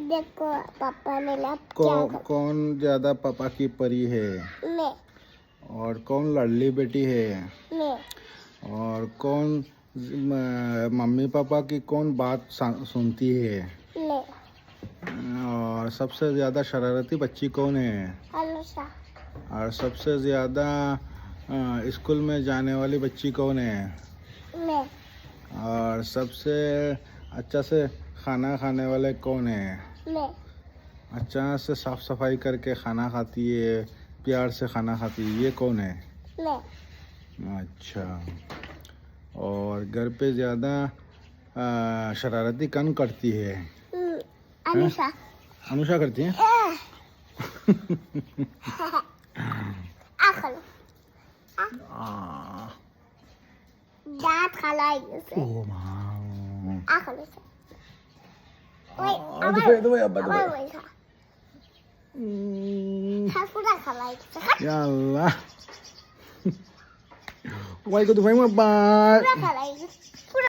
देखो पापा ने क्या कर कौन ज्यादा पापा की परी है? मैं और कौन लाडली बेटी है? मैं और कौन मम्मी पापा की कौन बात सुनती है? मैं और सबसे ज्यादा शरारती बच्ची कौन है? अनुषा और सबसे ज्यादा स्कूल में जाने वाली बच्ची कौन है? मैं और सबसे अच्छा से खाना खाने वाले कौन है? मैं अच्छा से साफ सफाई करके खाना खाती है, प्यार से खाना खाती है, ये कौन है? मैं अच्छा। और घर पे ज़्यादा शरारती कौन करती है? अनुषा अनुषा करती है? आखलो दांत खलाएगी उसे ओ माँ। आखलो से वही दो अब वही वही खा पूरा खलाएगी या अल्लाह। Why ko to find my bag? पूरा खलाएगी